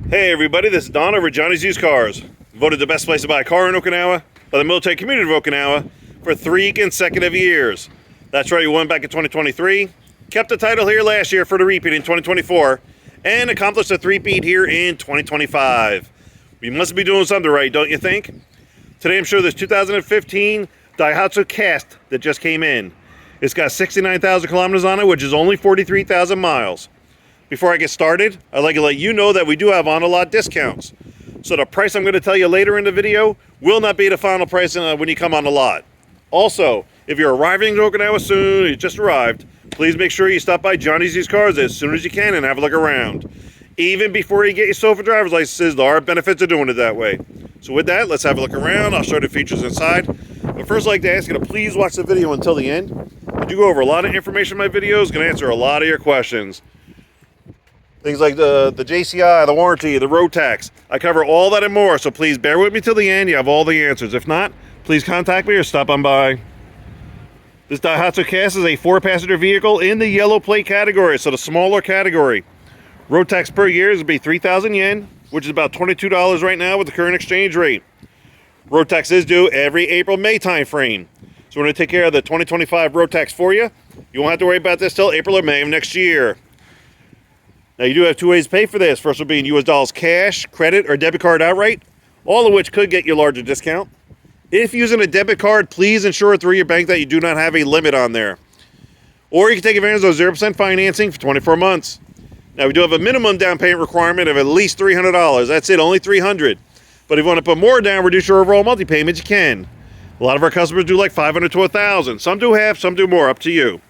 Hey everybody, this is Don over at Johnny's Used Cars. Voted the best place to buy a car in Okinawa by the military community of Okinawa for 3 consecutive years. That's right, we won back in 2023, kept the title here last year for the repeat in 2024, and accomplished a three-peat here in 2025. We must be doing something right, don't you think? Today I'm sure this 2015 Daihatsu Cast that just came in. It's got 69,000 kilometers on it, which is only 43,000 miles. Before I get started, I'd like to let you know that we do have on-a-lot discounts. So the price I'm going to tell you later in the video will not be the final price when you come on the lot. Also, if you're arriving to Okinawa soon, you just arrived, please make sure you stop by Johnny's Used Cars as soon as you can and have a look around. Even before you get your SOFA driver's licenses, there are benefits of doing it that way. So with that, let's have a look around. I'll show you the features inside. But first, I'd like to ask you to please watch the video until the end. I do go over a lot of information in my videos, going to answer a lot of your questions. Things like the JCI, the warranty, the road tax. I cover all that and more, so please bear with me till the end. You have all the answers. If not, please contact me or stop on by. This Daihatsu Cast is a 4-passenger vehicle in the yellow plate category, so the smaller category. Road tax per year would be 3,000 yen, which is about $22 right now with the current exchange rate. Road tax is due every April-May time frame. So we're going to take care of the 2025 road tax for you. You won't have to worry about this till April or May of next year. Now, you do have 2 ways to pay for this. First will be in US dollars cash, credit, or debit card outright, all of which could get you a larger discount. If using a debit card, please ensure through your bank that you do not have a limit on there. Or you can take advantage of 0% financing for 24 months. Now, we do have a minimum down payment requirement of at least $300. That's it, only $300. But if you want to put more down, reduce your overall monthly payments, you can. A lot of our customers do like $500 to $1,000. Some do half, some do more, up to you.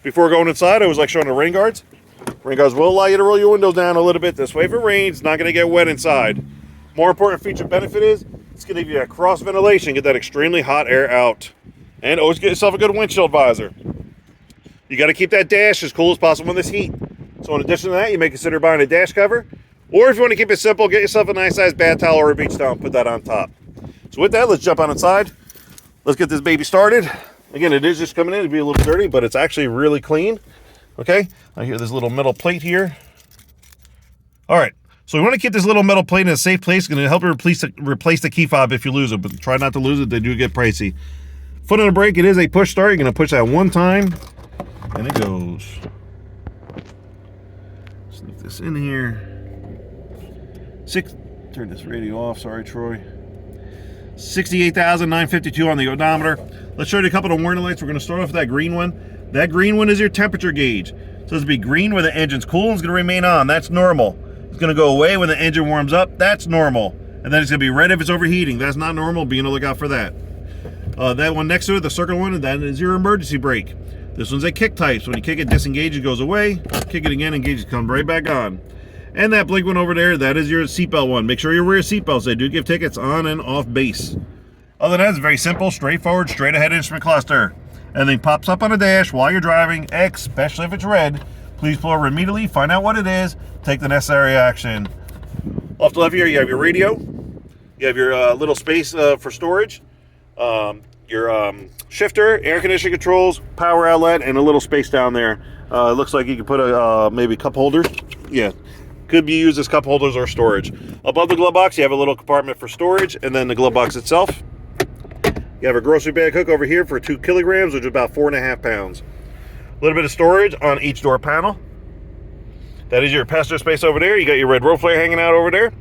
Before going inside, I always like showing the rain guards. Rain guards will allow you to roll your windows down a little bit this way. If it rains, it's not going to get wet inside. More important feature benefit is it's going to give you a cross ventilation, get that extremely hot air out. And always get yourself a good windshield visor. You got to keep that dash as cool as possible in this heat. So in addition to that, you may consider buying a dash cover. Or if you want to keep it simple, get yourself a nice size bath towel or a beach towel and put that on top. So with that, let's jump on inside. Let's get this baby started. Again, it is just coming in to be a little dirty, but it's actually really clean. Okay, I hear this little metal plate here. All right, so we want to keep this little metal plate in a safe place. It's going to help you replace the key fob if you lose it, but try not to lose it. They do get pricey. Foot on the brake, it is a push start. You're going to push that one time, and it goes. Sneak this in here. Turn this radio off. Sorry, Troy. 68,952 on the odometer. Let's show you a couple of warning lights. We're going to start off with that green one. That green one is your temperature gauge. So it's be green when the engine's cool and it's going to remain on. That's normal. It's going to go away when the engine warms up. That's normal. And then it's going to be red if it's overheating. That's not normal. Be on the lookout for that. That one next to it, the circle one, that is your emergency brake. This one's a kick type. So when you kick it, disengage, it goes away. Kick it again, engage, it comes right back on. And that blink one over there, that is your seatbelt one. Make sure you wear your seatbelts. They do give tickets on and off base. Other than that, it's very simple, straightforward, straight ahead instrument cluster. Anything pops up on the dash while you're driving, especially if it's red, please pull over immediately, find out what it is, take the necessary action. Off the left here, you have your radio. You have your little space for storage. Your shifter, air conditioning controls, power outlet, and a little space down there. It looks like you can put a maybe cup holders. Yeah, could be used as cup holders or storage. Above the glove box, you have a little compartment for storage, and then the glove box itself. You have a grocery bag hook over here for 2 kilograms, which is about 4.5 pounds. A little bit of storage on each door panel. That is your passenger space over there. You got your red road flare hanging out over there.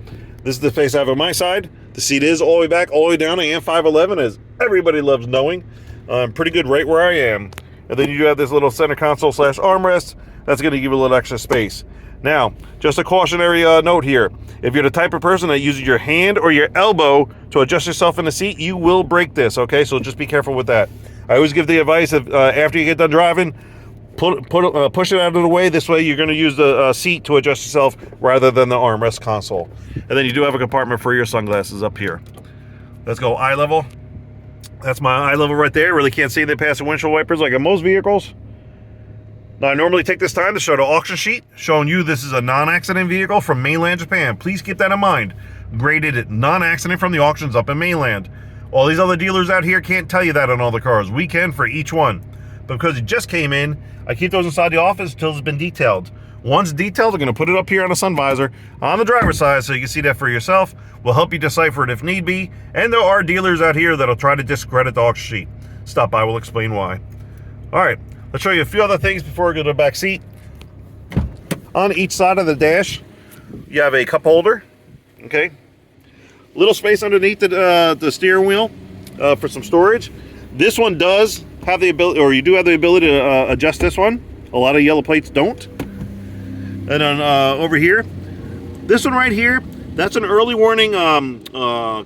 This is the space I have on my side. The seat is all the way back, all the way down. I am 5'11", as everybody loves knowing. I'm pretty good right where I am. And then you do have this little center console / armrest. That's going to give you a little extra space. Now, just a cautionary note here. If you're the type of person that uses your hand or your elbow to adjust yourself in the seat, you will break this, okay? So just be careful with that. I always give the advice of after you get done driving, push it out of the way. This way you're going to use the seat to adjust yourself rather than the armrest console. And then you do have a compartment for your sunglasses up here. Let's go eye level. That's my eye level right there. Really can't see the past the windshield wipers like in most vehicles. Now, I normally take this time to show the auction sheet, showing you this is a non-accident vehicle from mainland Japan. Please keep that in mind. Graded non-accident from the auctions up in mainland. All these other dealers out here can't tell you that on all the cars. We can for each one. But because it just came in, I keep those inside the office until it's been detailed. Once detailed, I'm going to put it up here on the sun visor on the driver's side so you can see that for yourself. We'll help you decipher it if need be. And there are dealers out here that'll try to discredit the auction sheet. Stop by, we'll explain why. All right, let's show you a few other things before we go to the back seat. On each side of the dash, you have a cup holder, okay? Little space underneath the steering wheel for some storage. This one does have the ability, or you do have the ability to adjust this one. A lot of yellow plates don't. And then over here, this one right here, that's an early warning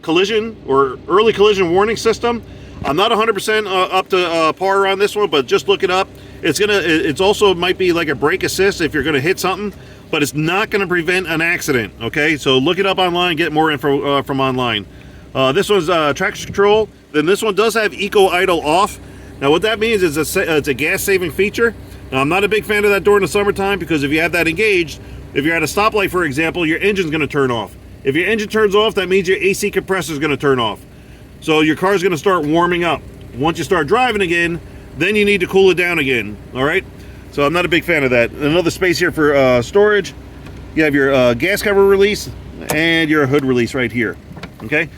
collision or early collision warning system. I'm not 100% up to par on this one, but just look it up. It's also might be like a brake assist if you're gonna hit something, but it's not gonna prevent an accident, okay? So look it up online, get more info from online. This one's traction control. Then this one does have eco idle off. Now what that means is it's a gas saving feature. Now I'm not a big fan of that during the summertime, because if you have that engaged, if you're at a stoplight, for example, your engine's gonna turn off. If your engine turns off, that means your AC compressor is gonna turn off. So your car's gonna start warming up. Once you start driving again, then you need to cool it down again, all right? So I'm not a big fan of that. Another space here for storage. You have your gas cover release and your hood release right here, okay?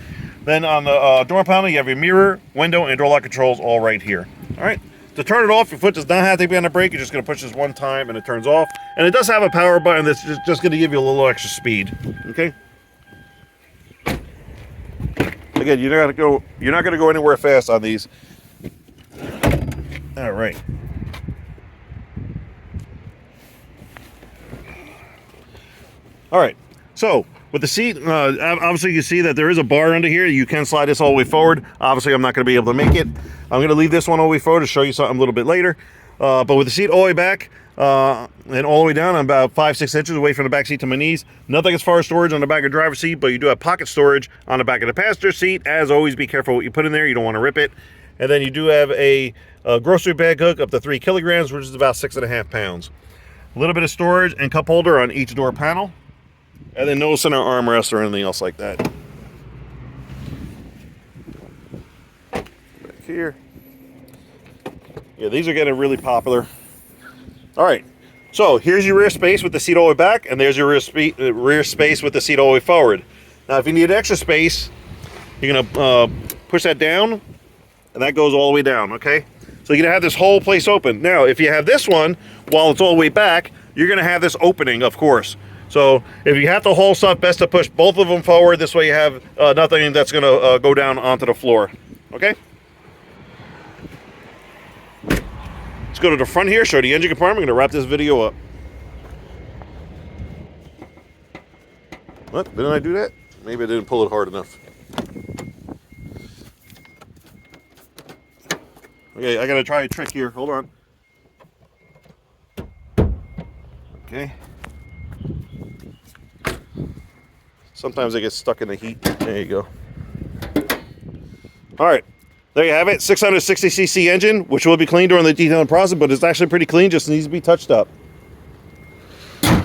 Then on the door panel, you have your mirror, window, and door lock controls all right here, all right? To turn it off, your foot does not have to be on the brake. You're just gonna push this one time and it turns off. And it does have a power button that's just gonna give you a little extra speed, okay? Again, you're not gonna go anywhere fast on these. All right. All right. So with the seat, obviously you see that there is a bar under here. You can slide this all the way forward. Obviously, I'm not going to be able to make it. I'm going to leave this one all the way forward to show you something a little bit later. But with the seat all the way back and all the way down, I'm about 5-6 inches away from the back seat to my knees. Nothing as far as storage on the back of the driver's seat, but you do have pocket storage on the back of the passenger seat. As always, be careful what you put in there. You don't want to rip it. And then you do have a grocery bag hook up to 3 kilograms, which is about 6.5 pounds. A little bit of storage and cup holder on each door panel. And then no center armrest or anything else like that. Back here. Yeah, these are getting really popular. All right, so here's your rear space with the seat all the way back, and there's your rear space with the seat all the way forward. Now, if you need extra space, you're gonna push that down, and that goes all the way down, okay? So you're gonna have this whole place open. Now, if you have this one, while it's all the way back, you're gonna have this opening, of course. So if you have to haul stuff, best to push both of them forward. This way you have nothing that's gonna go down onto the floor, okay? Let's go to the front here, show the engine compartment. I'm gonna wrap this video up. What, didn't I do that? Maybe I didn't pull it hard enough. Okay, I gotta try a trick here, hold on. Okay. Sometimes I get stuck in the heat. There you go. All right, there you have it. 660cc engine, which will be cleaned during the detailing process, but it's actually pretty clean, just needs to be touched up. All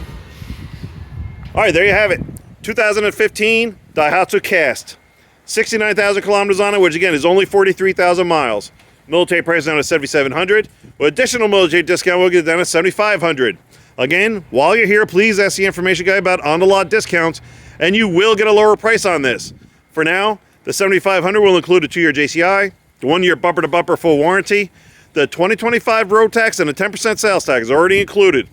right, there you have it. 2015 Daihatsu Cast. 69,000 kilometers on it, which again is only 43,000 miles. Military price down to $7,700. With additional military discount, we'll get it down to $7,500. Again, while you're here, please ask the information guy about on-the-lot discounts, and you will get a lower price on this. For now, the $7,500 will include a 2-year JCI, the 1-year bumper-to-bumper full warranty, the 2025 road tax, and the 10% sales tax is already included.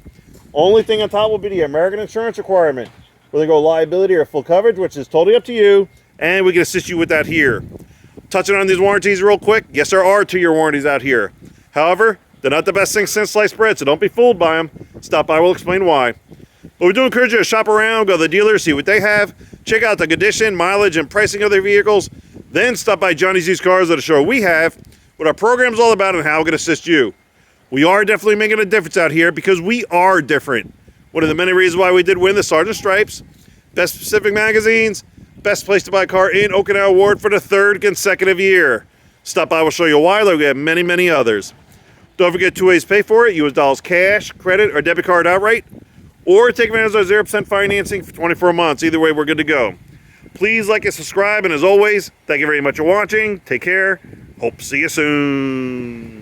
Only thing on top will be the American insurance requirement. Whether they go liability or full coverage, which is totally up to you, and we can assist you with that here. Touching on these warranties real quick, yes, there are 2-year warranties out here. However, they're not the best thing since sliced bread, so don't be fooled by them. Stop by, we'll explain why. But we do encourage you to shop around, go to the dealers, see what they have, check out the condition, mileage, and pricing of their vehicles, then stop by Johnny's Used Cars at a show we have, what our program's all about and how we can assist you. We are definitely making a difference out here because we are different. One of the many reasons why we did win the Sergeant Stripes, Best Pacific Magazines, Best Place to Buy a Car in Okinawa Award for the 3rd consecutive year. Stop by, we'll show you why, like we have many, many others. Don't forget 2 ways to pay for it. US dollars cash, credit, or debit card outright, or take advantage of our 0% financing for 24 months. Either way, we're good to go. Please like and subscribe, and as always, thank you very much for watching. Take care. Hope to see you soon.